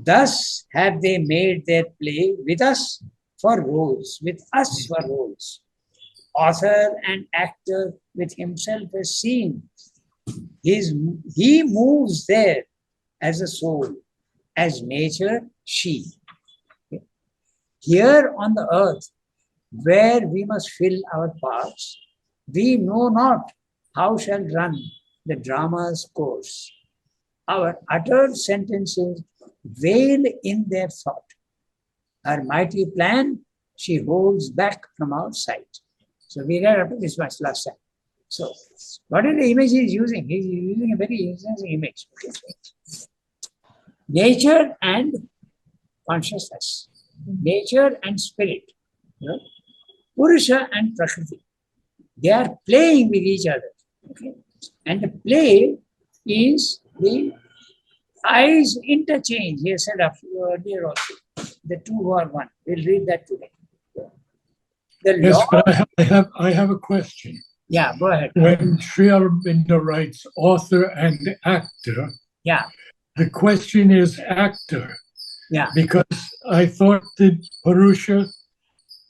Thus have they made their play with us for roles, with us for roles. Author and actor with himself as seen. He moves there as a soul, as nature she. Here on the earth, where we must fill our parts, we know not how shall run the drama's course. Our uttered sentences veil in their thought. Her mighty plan she holds back from our sight. So we read up to this much last time. So what is the image he is using? He is using a very interesting image. Okay. Nature and consciousness. Nature and spirit. You know? Purusha and Prakriti. They are playing with each other. Okay. And the play is the eyes interchange. He said earlier also. The two are one. We'll read that today. Yes, but I have a question. Yeah, go ahead. When Sri Aurobindo writes author and actor, yeah, the question is actor. Yeah. Because I thought that Purusha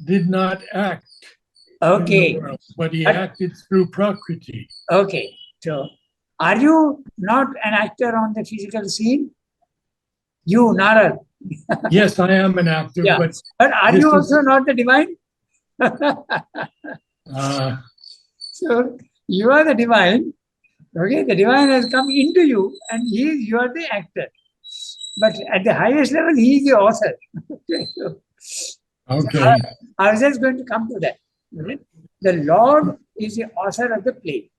did not act okay. in the world, but he acted through Prakriti. Okay. So are you not an actor on the physical scene? You, Narad. Yes, I am an actor, yeah. But are you also not the divine? So you are the divine. Okay, the divine has come into you, and you are the actor. But at the highest level, he is the author. Okay. So I was just going to come to that. Okay? The Lord is the author of the play.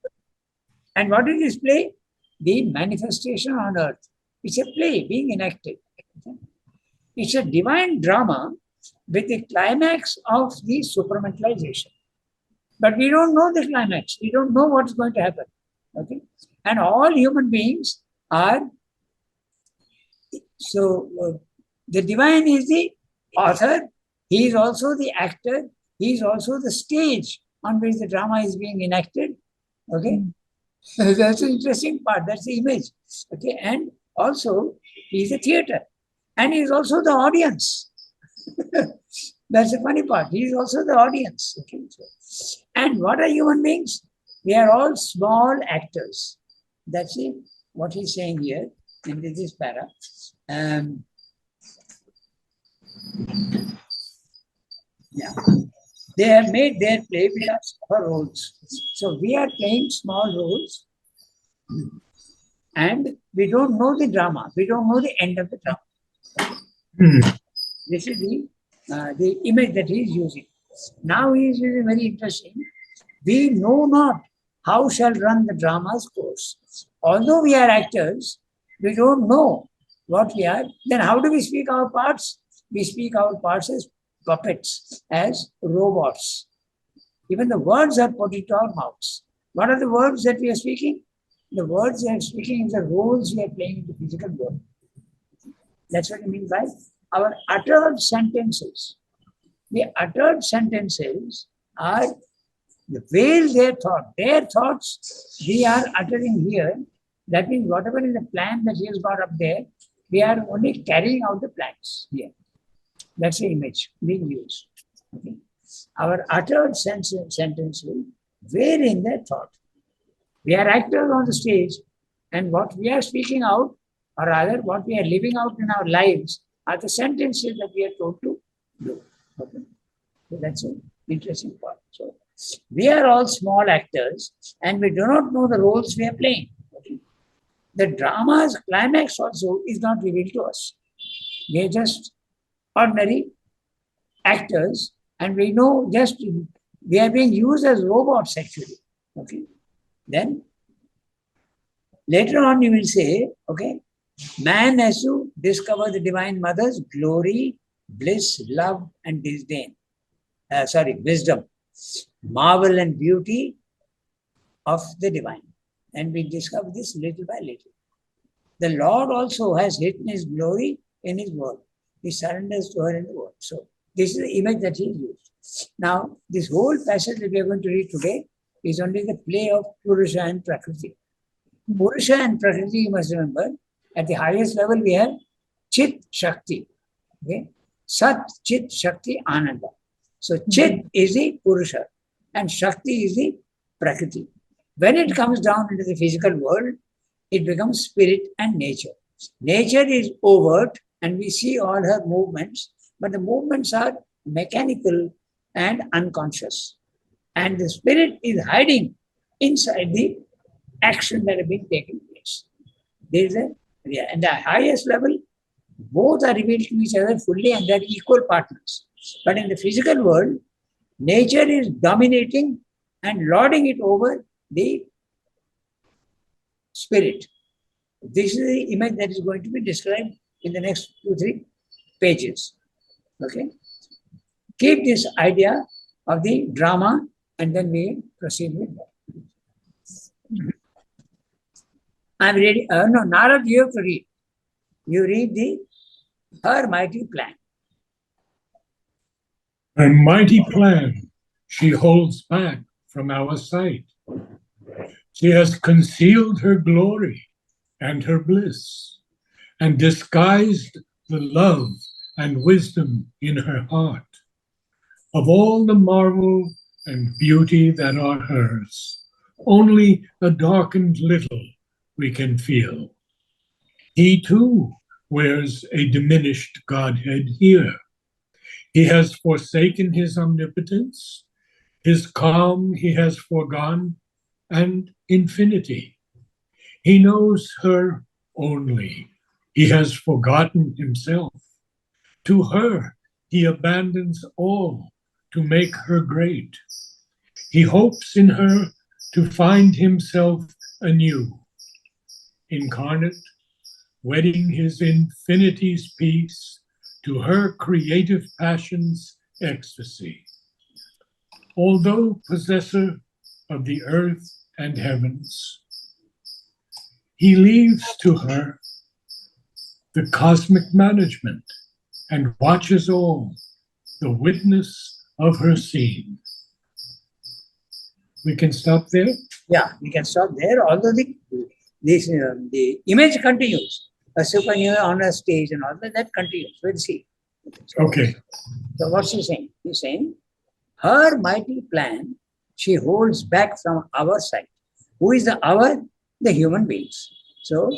And what is this play? The manifestation on earth. It's a play being enacted. Okay? It's a divine drama with the climax of the supramentalization. But we don't know the climax. We don't know what's going to happen. Okay? And all human beings are. So the divine is the author. He is also the actor. He is also the stage on which the drama is being enacted. Okay? That's the interesting part. That's the image. Okay? And also, he is a theater. And he is also the audience. That's the funny part. He is also the audience. Okay? And what are human beings? We are all small actors. That's it. What he's saying here in this para. Yeah. They have made their play with us for roles. So we are playing small roles. And we don't know the drama. We don't know the end of the drama. This is the image that he is using. Now he is using very interesting. We know not how shall run the drama's course. Although we are actors, we don't know what we are. Then how do we speak our parts? We speak our parts as puppets, as robots. Even the words are put into our mouths. What are the words that we are speaking? The words we are speaking is the roles we are playing in the physical world. That's what I mean by our uttered sentences. The uttered sentences are the veil their thought. Their thoughts we are uttering here. That means whatever is the plan that he has got up there, we are only carrying out the plans here. That's the image being used. Okay? Our uttered sentences veil in their thought. We are actors on the stage, and what we are speaking out, or rather what we are living out in our lives, are the sentences that we are told to do. Okay? So that's an interesting part. So we are all small actors, and we do not know the roles we are playing. Okay? The drama's climax also is not revealed to us. We are just ordinary actors, and we know just we are being used as robots actually. Okay. Then later on you will say, okay, man has to discover the Divine Mother's glory, bliss, love, and disdain. Wisdom, marvel and beauty of the divine. And we discover this little by little. The Lord also has hidden his glory in his word. He surrenders to her in the word. So this is the image that he used. Now, this whole passage that we are going to read today is only the play of Purusha and Prakriti. Purusha and Prakriti, you must remember, at the highest level we have Chit Shakti. Okay? Sat Chit Shakti Ananda. So Chit is the Purusha and Shakti is the Prakriti. When it comes down into the physical world, it becomes spirit and nature. Nature is overt and we see all her movements, but the movements are mechanical and unconscious. And the spirit is hiding inside the action that has been taking place. There is a, yeah, and the highest level, both are revealed to each other fully and they are equal partners. But in the physical world, nature is dominating and lording it over the spirit. This is the image that is going to be described in the next 2-3 pages. Okay. Keep this idea of the drama and then we proceed with that. I'm ready. No, Narad, you have to read. You read her mighty plan. Her mighty plan she holds back from our sight. She has concealed her glory and her bliss, and disguised the love and wisdom in her heart. Of all the marvel and beauty that are hers, only a darkened little we can feel. He too wears a diminished Godhead here. He has forsaken his omnipotence, his calm he has foregone, and infinity. He knows her only. He has forgotten himself. To her he abandons all to make her great. He hopes in her to find himself anew, incarnate, wedding his infinity's peace to her creative passion's ecstasy. Although possessor of the earth and heavens, he leaves to her the cosmic management and watches all, the witness of her scene. We can stop there? Yeah, we can stop there. Although the image continues. A supernumerary on a stage and all that continues. We'll see. Okay. So what's he saying? He's saying, her mighty plan she holds back from our sight. Who is the our? The human beings. So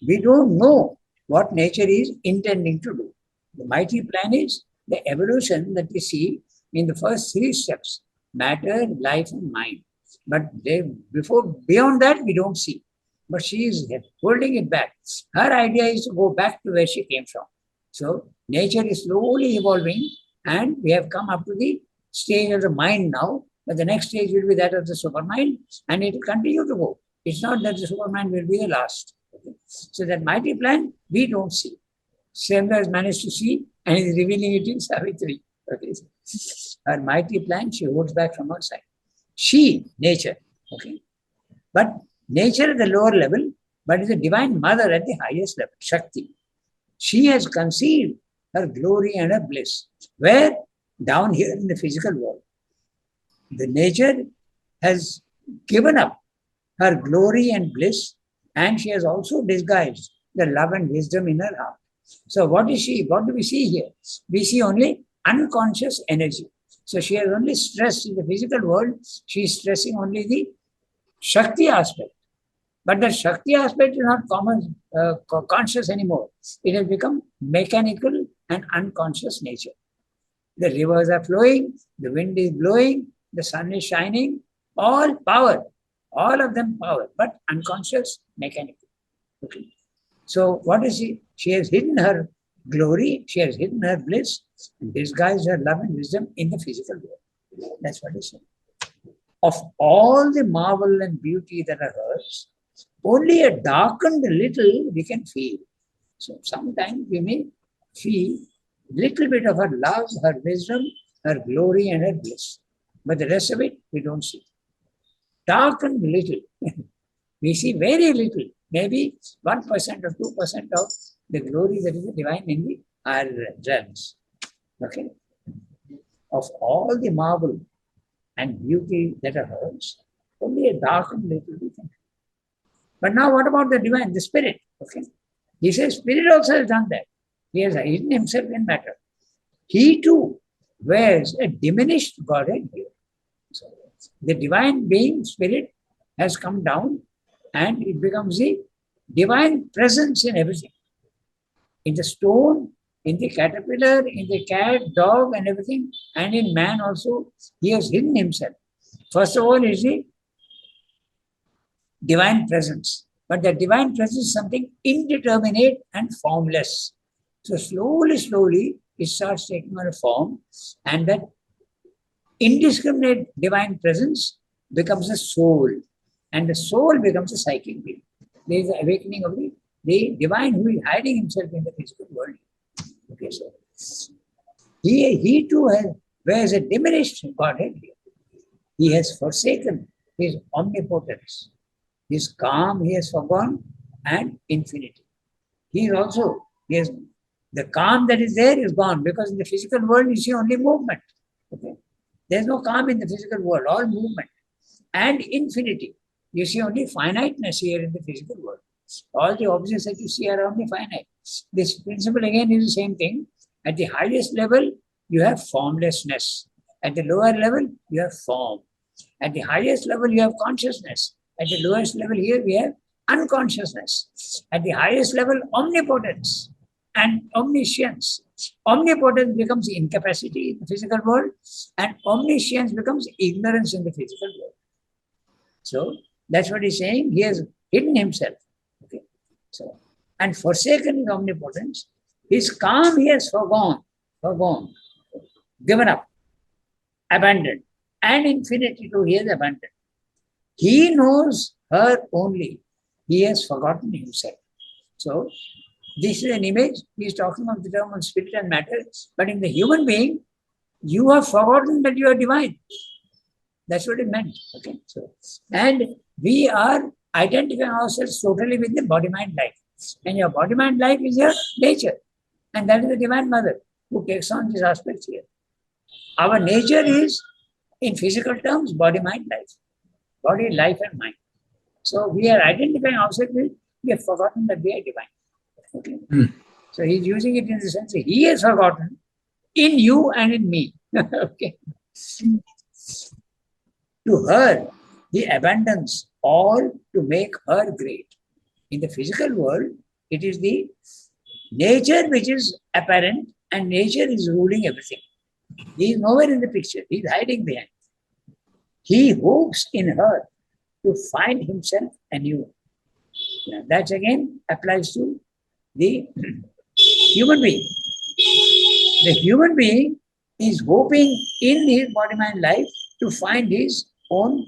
we don't know what nature is intending to do. The mighty plan is the evolution that we see in the first 3 steps: matter, life, and mind. But beyond that, we don't see. But she is holding it back. Her idea is to go back to where she came from. So nature is slowly evolving, and we have come up to the stage of the mind now. But the next stage will be that of the supermind, and it will continue to go. It's not that the supermind will be the last. Okay? So that mighty plan, we don't see. Sandra has managed to see and is revealing it in Savitri. Okay? Her mighty plan, she holds back from her side. She, nature, okay? But nature at the lower level, but is the divine mother at the highest level, Shakti. She has concealed her glory and her bliss. Where? Down here in the physical world. The nature has given up her glory and bliss, and she has also disguised the love and wisdom in her heart. So what is she? What do we see here? We see only unconscious energy. So she has only stressed in the physical world, she is stressing only the Shakti aspect. But the Shakti aspect is not conscious anymore. It has become mechanical and unconscious nature. The rivers are flowing, the wind is blowing, the sun is shining, all power, all of them power, but unconscious, mechanical. Okay. So what is she? She has hidden her glory, she has hidden her bliss, and disguised her love and wisdom in the physical world. That's what is saying. Of all the marvel and beauty that are hers, only a darkened little we can feel. So sometimes we may feel little bit of her love, her wisdom, her glory and her bliss. But the rest of it, we don't see. Darkened little. We see very little. Maybe 1% or 2% of the glory that is divine in the higher realms. Okay? Of all the marvel and beauty that are hers, only a darkened little we can. But now what about the divine, the spirit? Okay. He says spirit also has done that. He has hidden himself in matter. He too wears a diminished Godhead here. So the divine being, spirit, has come down and it becomes the divine presence in everything. In the stone, in the caterpillar, in the cat, dog, and everything, and in man also, he has hidden himself. First of all, is the divine presence. But the divine presence is something indeterminate and formless. So slowly, it starts taking on a form, and that indiscriminate divine presence becomes a soul, and the soul becomes a psychic being. There is the awakening of the divine who is hiding himself in the physical world. Okay, so he too wears a diminished Godhead here. He has forsaken his omnipotence. His calm he has forgone, and infinity. He has the calm that is there is gone, because in the physical world you see only movement. Okay? There's no calm in the physical world, all movement. And infinity. You see only finiteness here in the physical world. All the objects that you see are only finite. This principle again is the same thing. At the highest level, you have formlessness. At the lower level, you have form. At the highest level, you have consciousness. At the lowest level here, we have unconsciousness. At the highest level, omnipotence and omniscience. Omnipotence becomes incapacity in the physical world, and omniscience becomes ignorance in the physical world. So that's what he's saying. He has hidden himself. Okay. So, and forsaken his omnipotence. His calm he has forgone, given up, abandoned, and infinity too he has abandoned. He knows her only. He has forgotten himself. So, this is an image. He is talking of the term of spirit and matter. But in the human being, you have forgotten that you are divine. That's what it meant. Okay. So, and we are identifying ourselves totally with the body-mind life. And your body-mind life is your nature. And that is the Divine Mother who takes on these aspects here. Our nature is, in physical terms, body-mind life. Body, life, and mind. So we are identifying ourselves with, we have forgotten that we are divine. Okay. So he's using it in the sense that he has forgotten in you and in me. Okay. To her, he abandons all to make her great. In the physical world, it is the nature which is apparent, and nature is ruling everything. He is nowhere in the picture. He is hiding behind. He hopes in her to find himself anew. Now, that again applies to the human being. The human being is hoping in his body-mind life to find his own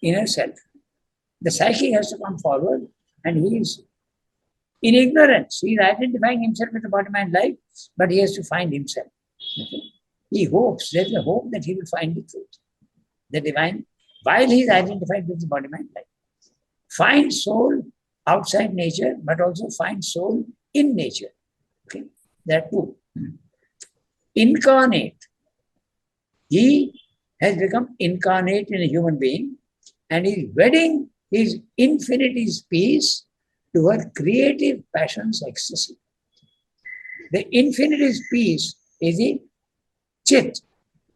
inner self. The psychic has to come forward, and he is in ignorance. He is identifying himself with the body-mind life, but he has to find himself. Okay. He hopes, there is a hope that he will find the truth, the divine, while he is identified with the body-mind life. Find soul outside nature, but also find soul in nature. Okay, there are two. Incarnate. He has become incarnate in a human being, and is wedding his infinity's peace to her creative passion's ecstasy. The infinity's peace is the chit,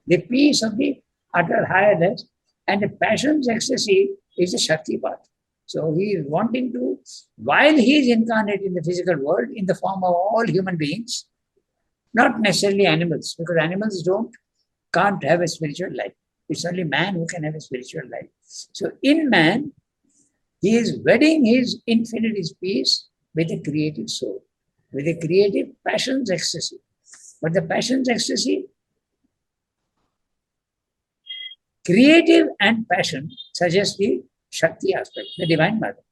the peace of the utter highness, and the passion's ecstasy is the Shakti path. So he is wanting to, while he is incarnate in the physical world in the form of all human beings, not necessarily animals, because animals can't have a spiritual life. It's only man who can have a spiritual life. So in man, he is wedding his infinity's peace with a creative soul, with a creative passion's ecstasy. But the passion's ecstasy, creative and passion suggest the Shakti aspect, the Divine Mother.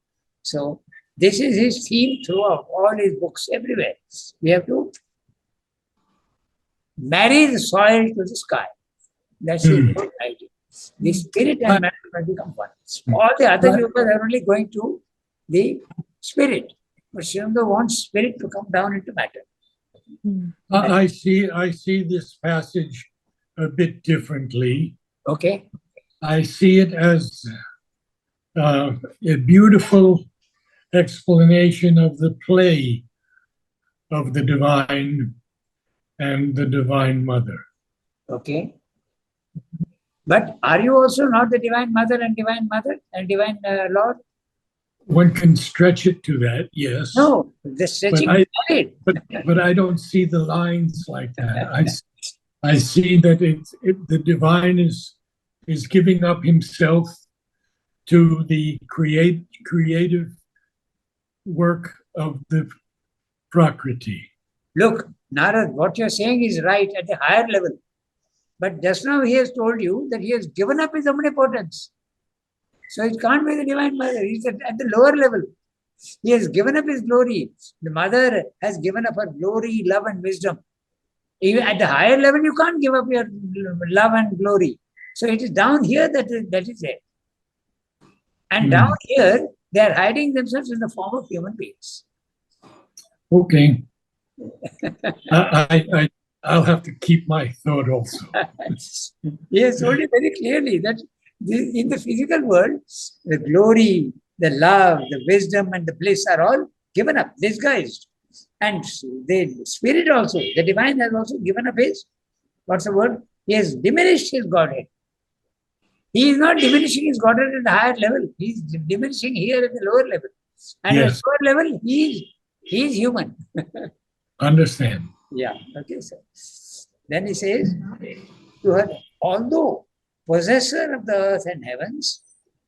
So this is his theme throughout all his books, everywhere. We have to marry the soil to the sky. That's his whole idea. The spirit and matter will become one. All the other yogas are only going to the spirit. But Shivananda wants spirit to come down into matter. I see this passage a bit differently. Okay. I see it as a beautiful explanation of the play of the divine and the divine mother. Okay. But are you also not the divine mother and divine Lord? One can stretch it to that, yes. No, the stretching But is valid. but I don't see the lines like that. I see that the divine is giving up himself to the creative work of the Prakriti. Look, Narad, what you're saying is right at a higher level. But just now he has told you that he has given up his omnipotence. So it can't be the divine mother. He's at the lower level. He has given up his glory. The mother has given up her glory, love, and wisdom. Even at the higher level, you can't give up your love and glory. So it is down here that is there. And down here, they are hiding themselves in the form of human beings. Okay. I'll have to keep my thought also. He has told you very clearly that in the physical world, the glory, the love, the wisdom, and the bliss are all given up, disguised. And the spirit also, the divine has also given up his, what's the word? He has diminished his Godhead. He is not diminishing his Godhead at the higher level. He is diminishing here at the lower level. And Yes. at the lower level, he is human. Understand. Yeah, okay, sir. Then he says to her, although possessor of the earth and heavens,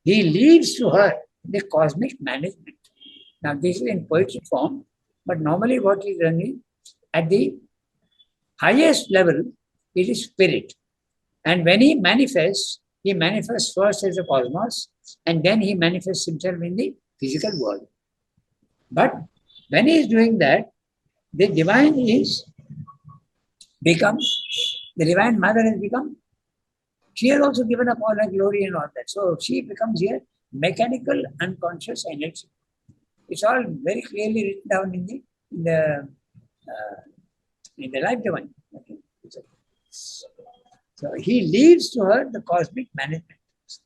he leaves to her the cosmic management. Now, this is in poetry form, but normally what is done is at the highest level, it is spirit. And when he manifests first as a cosmos, and then he manifests himself in the physical world. But when he is doing that, the divine mother has become, she has also given up all her glory and all that. So she becomes here mechanical, unconscious energy. It's all very clearly written down in the life divine. Okay. So he leaves to her the cosmic management.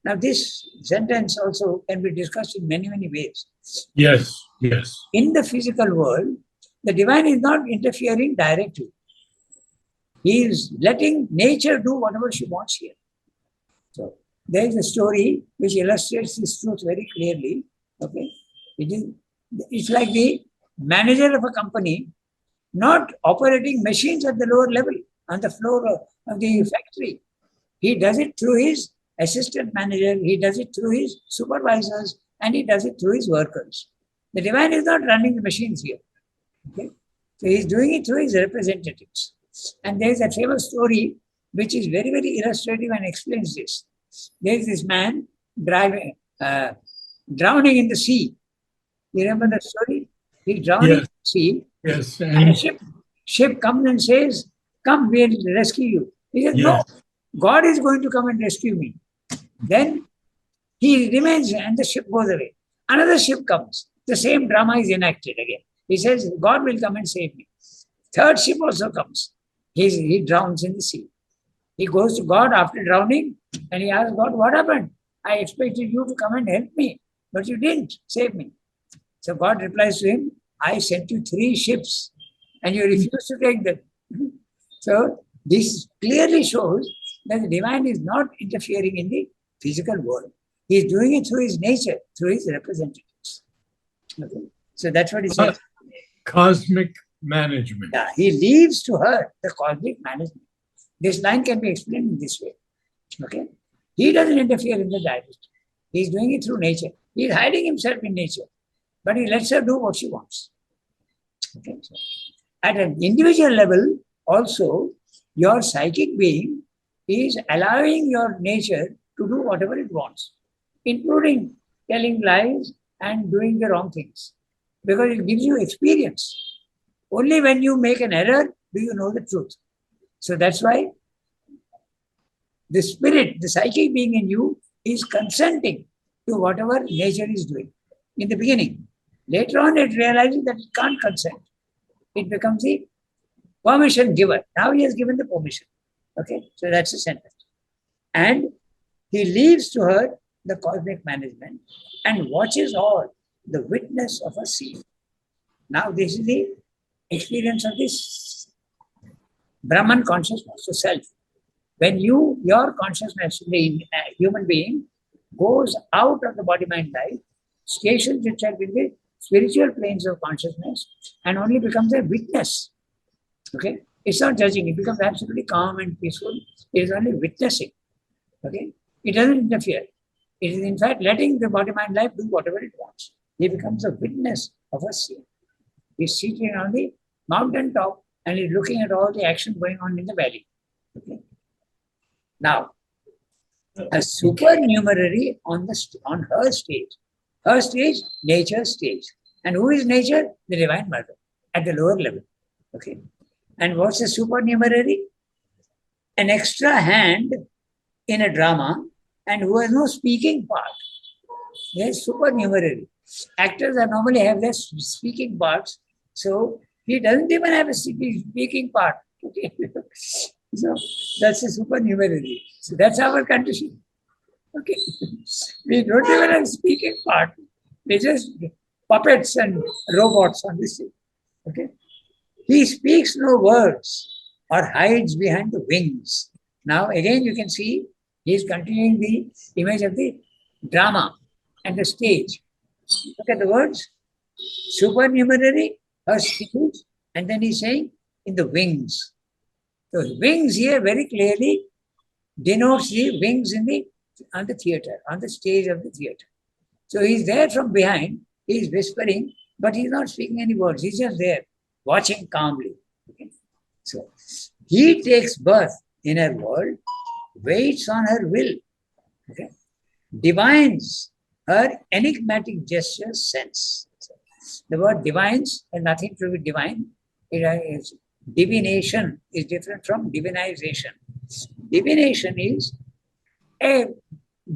Now this sentence also can be discussed in many, many ways. Yes, yes. In the physical world, the divine is not interfering directly. He is letting nature do whatever she wants here. So there is a story which illustrates this truth very clearly. Okay, it's like the manager of a company not operating machines at the lower level on the floor of the factory. He does it through his assistant manager, he does it through his supervisors, and he does it through his workers. The divine is not running the machines here. Okay? So he's doing it through his representatives. And there is a famous story which is very, very illustrative and explains this. There is this man drowning in the sea. You remember that story? He's drowning in the sea. Yes. And a ship comes and says, come, we'll rescue you. He says, no, God is going to come and rescue me. Then he remains and the ship goes away. Another ship comes. The same drama is enacted again. He says, God will come and save me. Third ship also comes. He drowns in the sea. He goes to God after drowning and he asks God, what happened? I expected you to come and help me, but you didn't save me. So God replies to him, I sent you 3 ships and you refused to take them. So this clearly shows that the divine is not interfering in the physical world. He is doing it through his nature, through his representatives. Okay. So that's what he says. Cosmic management. Yeah, he leaves to her the cosmic management. This line can be explained in this way. Okay. He doesn't interfere in the direction. He's doing it through nature. He's hiding himself in nature, but he lets her do what she wants. Okay. So at an individual level, also, your psychic being is allowing your nature to do whatever it wants, including telling lies and doing the wrong things, because it gives you experience. Only when you make an error do you know the truth. So that's why the spirit, the psychic being in you is consenting to whatever nature is doing in the beginning. Later on, it realizes that it can't consent. It becomes the permission giver. Now he has given the permission. Okay, so that's the sentence. And he leaves to her the cosmic management and watches all the witness of her seed. Now this is the experience of this Brahman consciousness, the self. When your consciousness, the human being, goes out of the body-mind life, stations itself in the spiritual planes of consciousness, and only becomes a witness. Okay? It's not judging. It becomes absolutely calm and peaceful. It is only witnessing. Okay? It doesn't interfere. It is in fact letting the body-mind life do whatever it wants. He becomes a witness of a scene. He's sitting on the mountain top and he's looking at all the action going on in the valley. Okay? Now, a supernumerary on her stage. Her stage, nature's stage. And who is nature? The Divine Mother at the lower level. Okay. And what's a supernumerary? An extra hand in a drama and who has no speaking part. They are supernumerary. Actors are normally have their speaking parts. So he doesn't even have a speaking part. Okay. So that's a supernumerary. So that's our condition. Okay. We don't even have a speaking part. We're just puppets and robots on this thing. Okay. He speaks no words or hides behind the wings. Now again you can see he is continuing the image of the drama and the stage. Look at the words. Supernumerary, her stage, and then he's saying in the wings. So wings here very clearly denotes the wings on the theatre, on the stage of the theatre. So he's there from behind, he's whispering, but he's not speaking any words. He's just there, watching calmly. Okay? So he takes birth in her world, waits on her will, okay? Divines her enigmatic gestures sense. So the word divines has nothing to do with divine. It is divination is different from divinization. Divination is a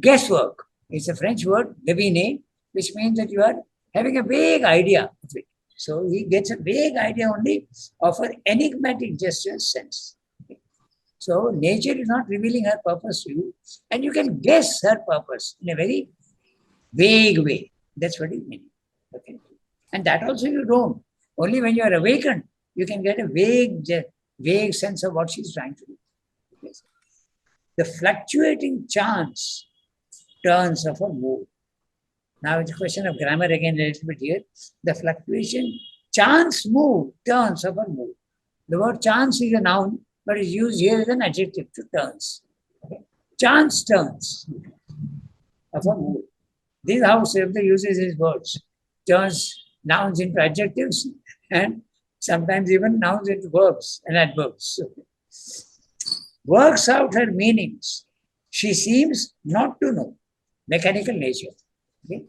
guesswork. It's a French word, deviner, which means that you are having a vague idea of it. So he gets a vague idea only of her enigmatic gesture sense. Okay. So nature is not revealing her purpose to you, and you can guess her purpose in a very vague way. That's what it means. Okay. And that also you don't. Only when you are awakened, you can get a vague sense of what she's trying to do. Okay. The fluctuating chance turns of a mood. Now it's a question of grammar again a little bit here. The fluctuation, chance mood, turns of a mood. The word chance is a noun, but is used here as an adjective to turns. Okay? Chance turns of a mood. This is how Savitri uses his words. Turns nouns into adjectives and sometimes even nouns into verbs and adverbs. Okay. Works out her meanings. She seems not to know. Mechanical nature. Okay.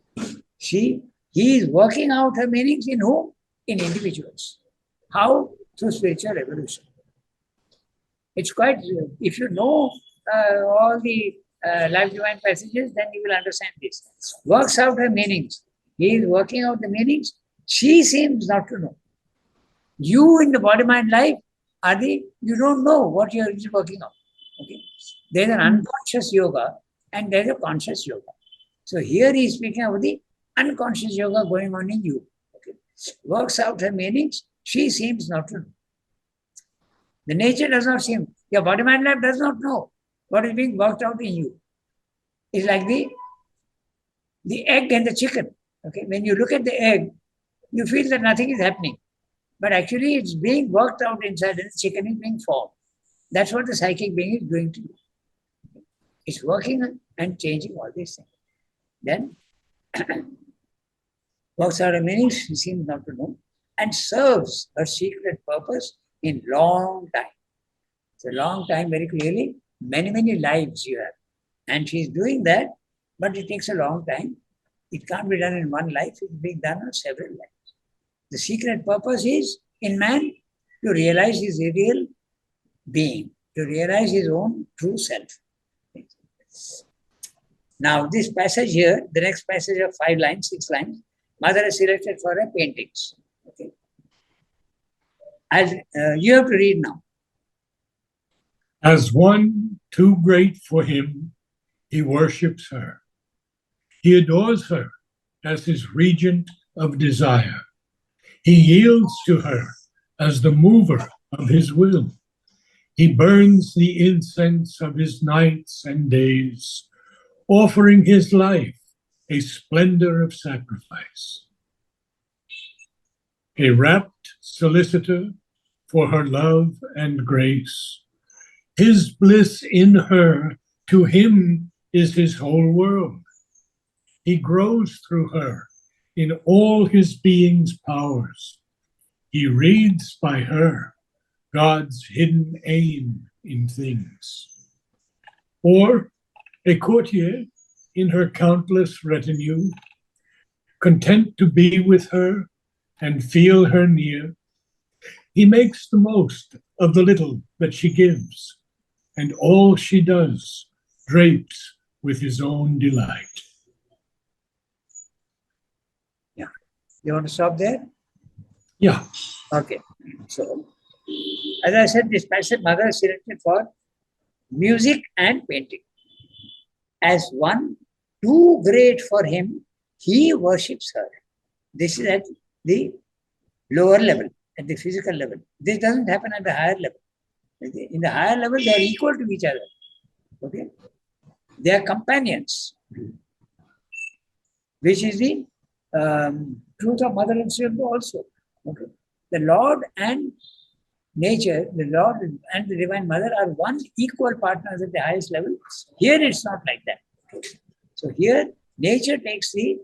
He is working out her meanings in whom? In individuals. How? Through spiritual evolution. It's quite, if you know all the life divine passages, then you will understand this. Works out her meanings. He is working out the meanings. She seems not to know. You in the body mind life you don't know what you are working out. Okay. There's an unconscious yoga and there's a conscious yoga. So here he is speaking about the unconscious yoga going on in you. Okay. Works out her meanings, she seems not to know. The nature does not seem, your body mind life does not know what is being worked out in you. It's like the egg and the chicken. Okay. When you look at the egg, you feel that nothing is happening. But actually it's being worked out inside and the chicken is being formed. That's what the psychic being is doing to you. It's working and changing all these things. Then works out a meaning she seems not to know and serves her secret purpose in long time. It's a long time, very clearly, many lives you have. And she's doing that, but it takes a long time. It can't be done in one life, it's being done on several lives. The secret purpose is in man to realize his real being, to realize his own true self. Now, this passage here, the next passage of 5 lines, 6 lines, Mother has selected for her paintings. Okay. You have to read now. As one too great for him, he worships her. He adores her as his regent of desire. He yields to her as the mover of his will. He burns the incense of his nights and days, offering his life a splendor of sacrifice. A rapt solicitor for her love and grace, his bliss in her to him is his whole world. He grows through her in all his being's powers. He reads by her God's hidden aim in things. Or a courtier in her countless retinue, content to be with her and feel her near, he makes the most of the little that she gives, and all she does drapes with his own delight. Yeah. You want to stop there? Yeah. Okay. So, as I said, this passage Mother is selected for music and painting. As one too great for him, he worships her. This is at the lower level, at the physical level. This doesn't happen at the higher level. In the higher level, they are equal to each other. Okay? They are companions, which is the truth of Mother and Shiva also. Okay? The Lord and nature, the Lord and the Divine Mother are one equal partners at the highest level. Here it's not like that. Okay? So here nature takes the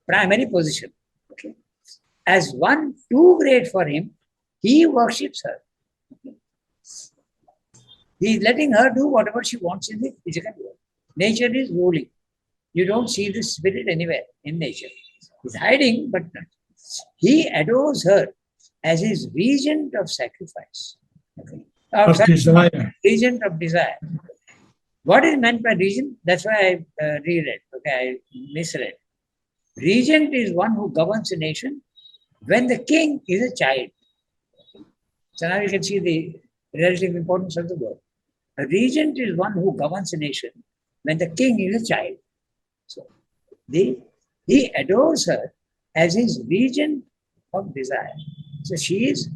primary position. Okay? As one too great for him, he worships her. Okay? He is letting her do whatever she wants in the physical world. Nature is ruling. You don't see the spirit anywhere in nature. He's hiding, but not. He adores her as his regent of sacrifice. Okay? Of desire. Regent of desire. What is meant by regent? That's why I reread. Okay, I misread. Regent is one who governs a nation when the king is a child. So now you can see the relative importance of the word. A regent is one who governs a nation when the king is a child. So he adores her as his regent of desire. So she is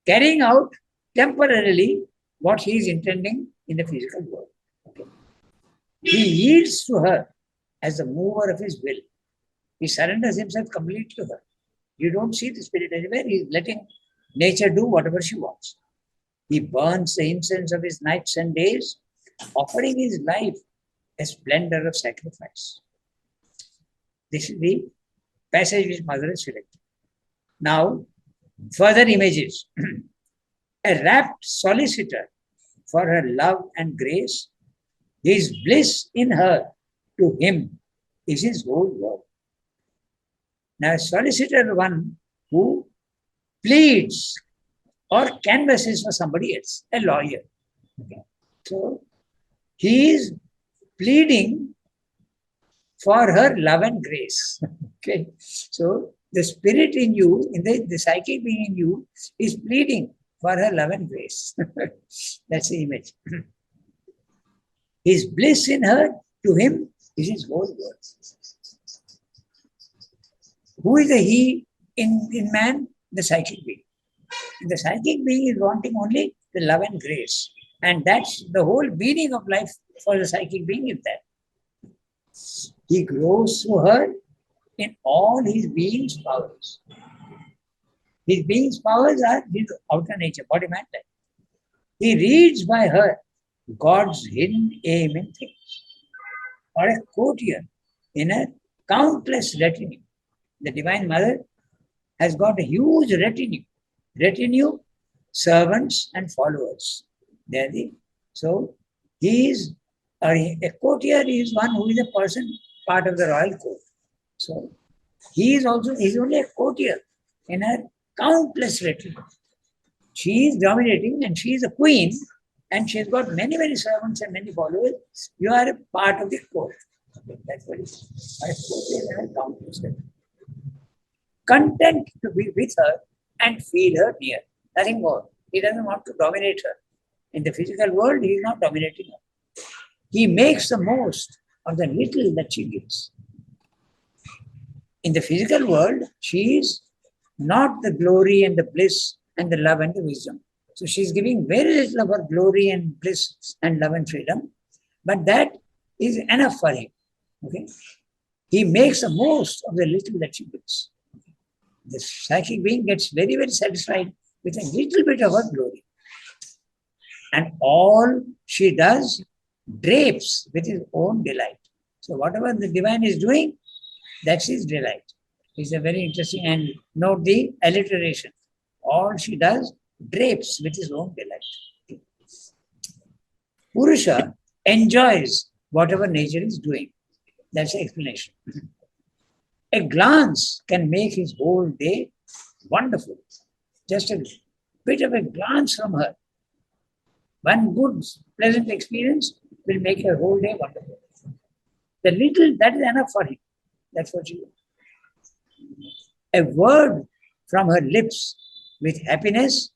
carrying out temporarily what he is intending in the physical world. Okay. He yields to her as the mover of his will. He surrenders himself completely to her. You don't see the spirit anywhere. He is letting nature do whatever she wants. He burns the incense of his nights and days, offering his life a splendor of sacrifice. This is the passage which Mother has selected. Now, further images. A rapt solicitor for her love and grace, his bliss in her to him is his whole world. Now, a solicitor is one who pleads or canvasses for somebody else, a lawyer. Okay. So, he is pleading for her love and grace. Okay. So, the spirit in you, in the psychic being in you, is pleading for her love and grace. That's the image. His bliss in her, to him, is his whole world. Who is the he in man? The psychic being. The psychic being is wanting only the love and grace. And that's the whole meaning of life for the psychic being is that. He grows through her in all his being's powers. His being's powers are his outer nature, body, mind, life. He reads by her God's hidden aim in things. Or a courtier in a countless retinue. The Divine Mother has got a huge retinue. Retinue, servants and followers. So he is a courtier is one who is a person part of the royal court. So he is only a courtier in her countless retinue. She is dominating and she is a queen and she has got many, many servants and many followers. You are a part of the court. That's what it is. A courtier in her countless retinue. Content to be with her and feel her near. Nothing more. He doesn't want to dominate her. In the physical world, he is not dominating her. He makes the most of the little that she gives. In the physical world, she is not the glory and the bliss and the love and the wisdom. So she's giving very little of her glory and bliss and love and freedom, but that is enough for him. Okay, he makes the most of the little that she gives. The psychic being gets very, very satisfied with a little bit of her glory. And all she does drapes with his own delight. So whatever the divine is doing, that's his delight. It's a very interesting, and note the alliteration. All she does drapes with his own delight. Purusha enjoys whatever nature is doing. That's the explanation. A glance can make his whole day wonderful. Just a bit of a glance from her. One good, pleasant experience will make your whole day wonderful. The little, that is enough for him. That's what she does. A word from her lips with happiness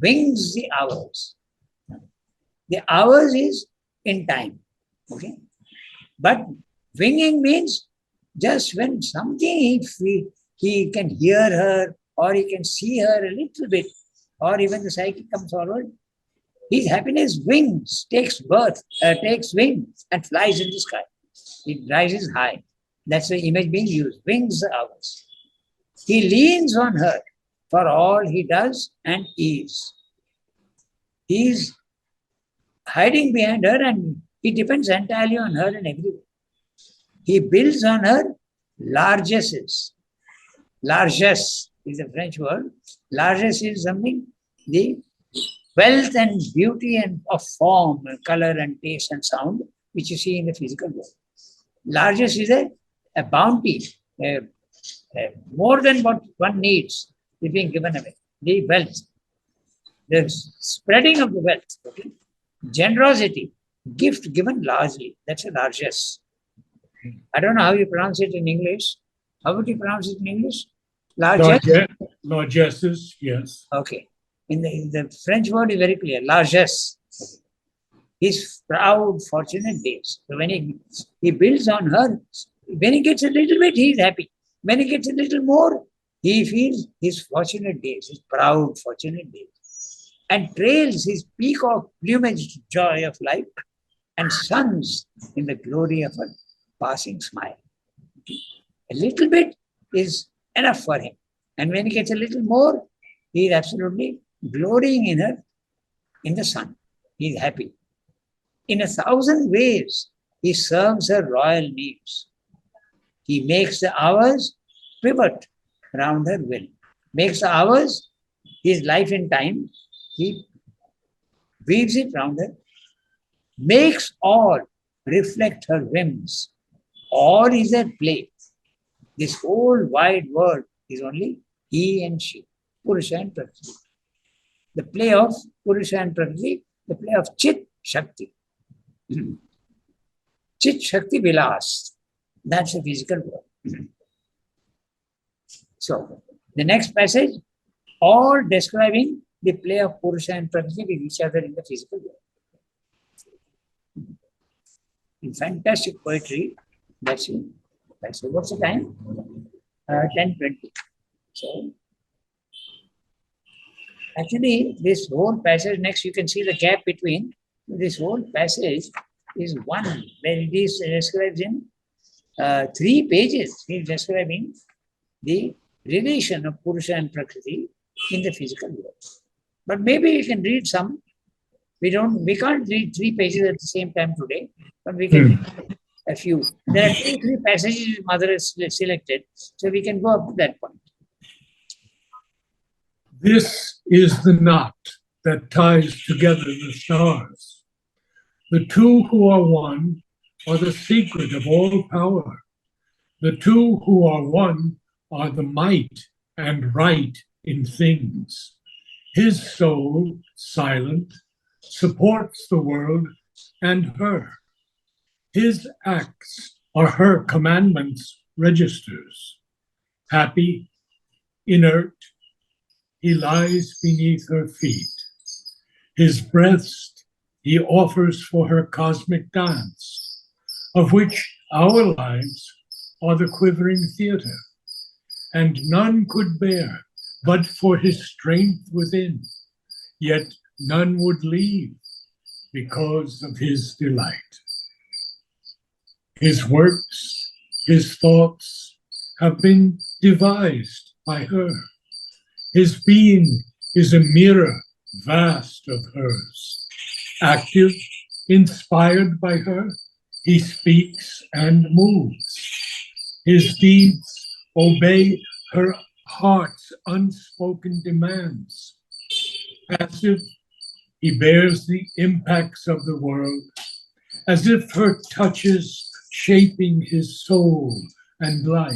wings the hours. The hours is in time. Okay? But winging means just when something he can hear her, or he can see her a little bit, or even the psychic comes forward, his happiness wings, takes wing and flies in the sky. It rises high. That's the image being used, wings the hours. He leans on her for all he does and is. He is hiding behind her and he depends entirely on her in every way. He builds on her largesses. Largesse is a French word. Largesse is something, the wealth and beauty and of form, and color and taste and sound, which you see in the physical world. Largesse is a bounty, more than what one needs is being given away. The wealth, the spreading of the wealth, okay? Generosity, gift given largely, that's a largesse. I don't know how you pronounce it in English. How would you pronounce it in English? Largesse? Largesses, yes. Okay. In the French word is very clear, largesse. His proud, fortunate days. So when he builds on her, when he gets a little bit, he is happy. When he gets a little more, he feels his fortunate days, his proud, fortunate days. And trails his peacock plumaged joy of life and suns in the glory of a passing smile. A little bit is enough for him. And when he gets a little more, he is absolutely glorying in her, in the sun. He is happy. In 1,000 ways, he serves her royal needs. He makes the hours pivot around her will. Makes the hours his life in time. He weaves it round her. Makes all reflect her whims. All is at play. This whole wide world is only he and she, Purusha and Prakriti. The play of Purusha and Prakriti, the play of Chit Shakti. Chit Shakti Vilas. That's the physical world. So, the next passage, all describing the play of Purusha and Prakriti with each other in the physical world. In fantastic poetry, that's it. What's the time? 10:20. So, actually, this whole passage, next you can see the gap between. This whole passage is one where it is described in 3 pages. He is describing the relation of Purusha and Prakriti in the physical world. But maybe you can read some. We can't read 3 pages at the same time today, but we can read a few. There are 3 passages Mother has selected, so we can go up to that point. This is the knot that ties together the stars. The two who are one are the secret of all power. The two who are one are the might and right in things. His soul, silent, supports the world and her. His acts are her commandments' registers. Happy, inert, he lies beneath her feet. His breast he offers for her cosmic dance, of which our lives are the quivering theater, and none could bear but for his strength within, yet none would leave because of his delight. His works, his thoughts have been devised by her. His being is a mirror vast of hers. Active, inspired by her, he speaks and moves. His deeds obey her heart's unspoken demands. Passive, he bears the impacts of the world, as if her touches shaping his soul and life.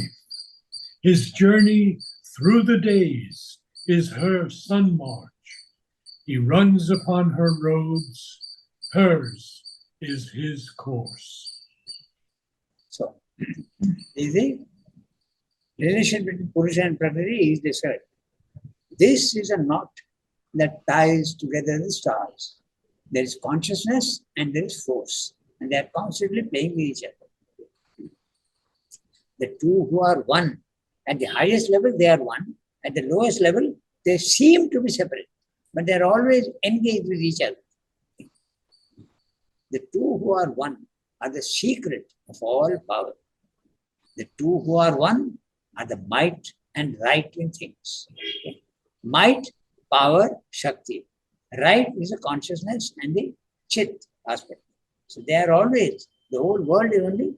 His journey through the days is her sun march. He runs upon her roads, hers is his course. So, the relation between Purusha and Prakriti is described. This is a knot that ties together the stars. There is consciousness and there is force, and they are constantly playing with each other. The two who are one, at the highest level, they are one. At the lowest level, they seem to be separate, but they are always engaged with each other. The two who are one are the secret of all power. The two who are one are the might and right in things. Might, power, Shakti. Right is the consciousness and the Chit aspect. So they are always, the whole world is only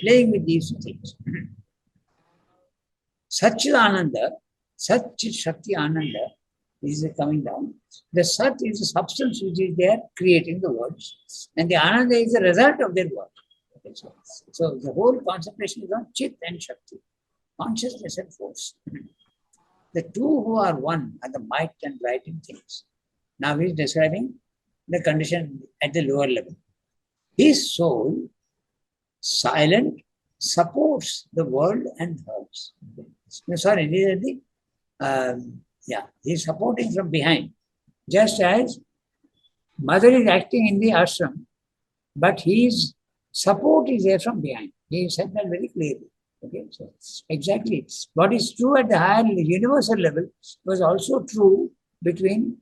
playing with these things. Satchidananda, Sat Chit Shakti Ananda is coming down. The Sat is the substance which is there creating the worlds, and the Ananda is the result of their work. Okay, so the whole concentration is on Chit and Shakti, consciousness and force. The two who are one are the might and right in things. Now he is describing the condition at the lower level. His soul, silent, supports the world and hers. No, sorry, these are the, he is supporting from behind. Just as mother is acting in the ashram, but his support is there from behind. He said that very clearly. Okay, so exactly what is true at the higher universal level was also true between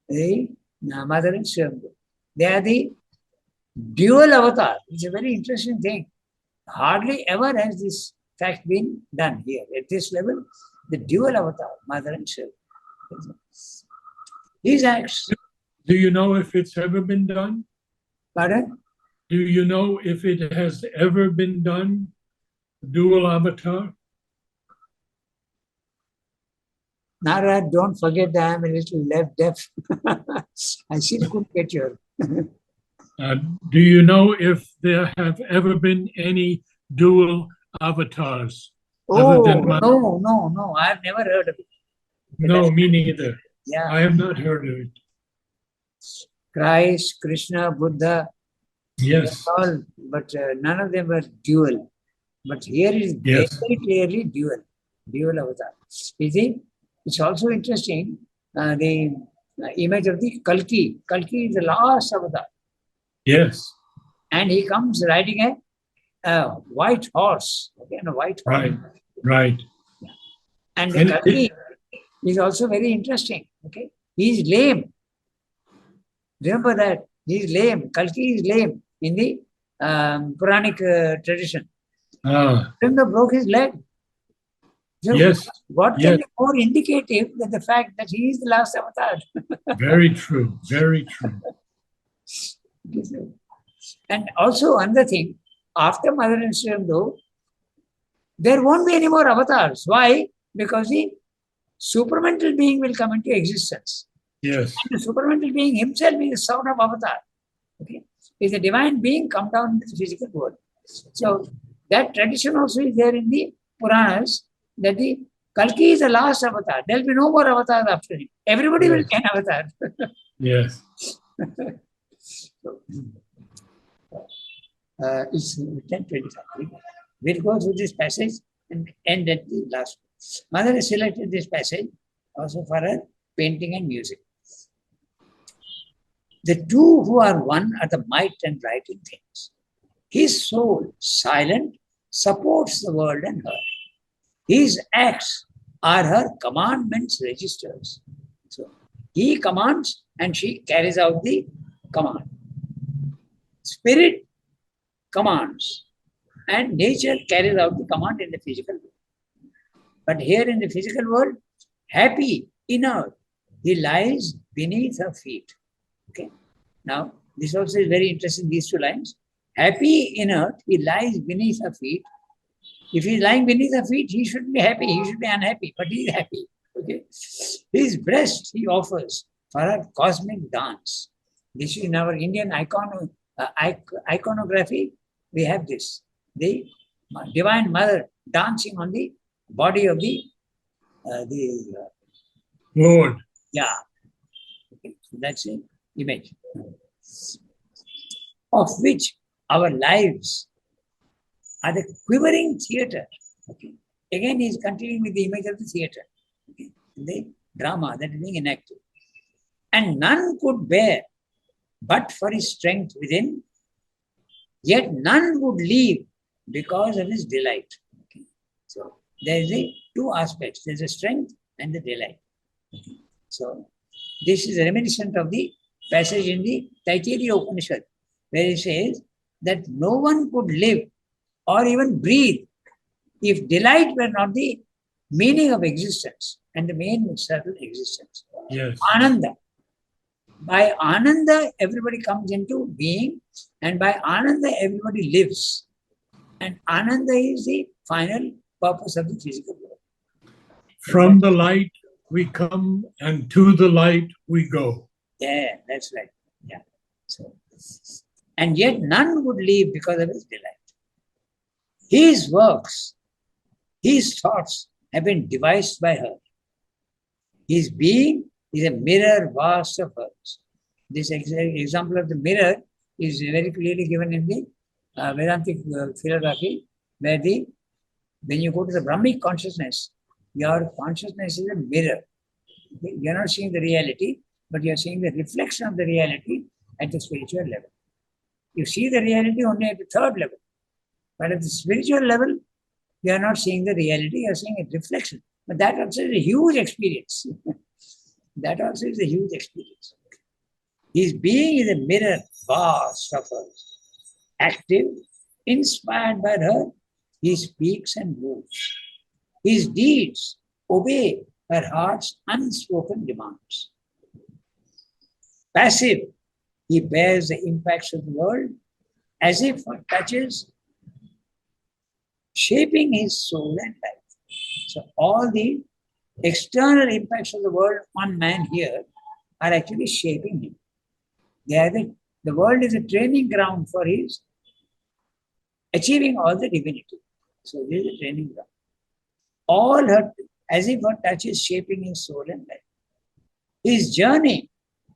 the mother and Swayambhu. They are the dual avatar. It's a very interesting thing. Hardly ever has this fact been done here. At this level, the dual avatar, mother and Swayambhu. These acts. Do you know if it's ever been done? Pardon? Do you know if it has ever been done? Dual avatar? Narad, don't forget that I'm a little left deaf. I still couldn't get your. Do you know if there have ever been any dual avatars? Oh, no. I've never heard of it. No, me neither. Yeah. I have not heard of it. Christ, Krishna, Buddha. Yes. All, but none of them were dual. But here is very clearly dual avatar. You see, it's also interesting, the image of the Kalki. Kalki is the last avatar. Yes. And he comes riding a white horse. Okay, and a white horse. Right. Yeah. And the Kalki is also very interesting. Okay, he is lame. Remember that he is lame. Kalki is lame in the Puranic tradition. Remember, broke his leg. So yes. What can be more indicative than the fact that he is the last avatar? Very true. Very true. And also another thing, after Mother and Swayambhu, there won't be any more avatars. Why? Because the supramental being will come into existence. Yes. And the supramental being himself is a sort of avatar. Okay, is a divine being come down into the physical world. So that tradition also is there in the Puranas, that the Kalki is the last avatar. There will be no more avatars after him. Everybody will be an avatar. Yes. So, it's 10:25. We'll go through this passage and end at the last. Mother has selected this passage also for her painting and music. The two who are one are the might and right in things. His soul, silent, supports the world and her. His acts are her commandments registers. So he commands and she carries out the command. Spirit commands and nature carries out the command in the physical world. But here in the physical world, happy, inert, he lies beneath her feet. Okay. Now, this also is very interesting, these two lines. Happy, inert, he lies beneath her feet. If he is lying beneath her feet, he shouldn't be happy, he should be unhappy, but he is happy. Okay. His breast he offers for her cosmic dance. This is in our Indian iconography, we have this. The Divine Mother dancing on the body of the Lord. Yeah. Okay. So that's the image of which our lives are the quivering theatre. Okay. Again, he is continuing with the image of the theatre, okay, the drama that is being enacted. And none could bear but for his strength within, yet none would leave because of his delight. Okay. So there is the two aspects. There is the strength and the delight. Okay. So this is reminiscent of the passage in the Taittiriya Upanishad, where it says that no one could live or even breathe if delight were not the meaning of existence and the main subtle existence. Yes. Ananda. By Ananda, everybody comes into being, and by Ananda, everybody lives. And Ananda is the final purpose of the physical world. From the light we come, and to the light we go. Yeah, that's right. Yeah. So, and yet none would leave because of his delight. His works, his thoughts have been devised by her. His being is a mirror vast of hers. This example of the mirror is very clearly given in the Vedantic philosophy, where when you go to the Brahmic consciousness, your consciousness is a mirror. Okay? You're not seeing the reality, but you're seeing the reflection of the reality at the spiritual level. You see the reality only at the third level. But at the spiritual level, you are not seeing the reality, you are seeing a reflection. But that also is a huge experience. That also is a huge experience. His being is a mirror vast of hers. Active, inspired by her, he speaks and moves. His deeds obey her heart's unspoken demands. Passive, he bears the impacts of the world as if her touches shaping his soul and life. So all the external impacts of the world on man here are actually shaping him. The world is a training ground for his achieving all the divinity. So this is a training ground. All her, as if her touch is shaping his soul and life. His journey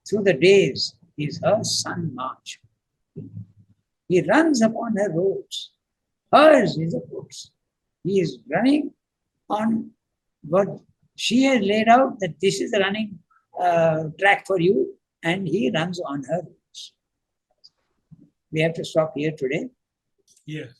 through the days is her sun march. He runs upon her roads. Hers is a course. He is running on what she has laid out, that this is the running track for you, and he runs on her roads. We have to stop here today. Yes.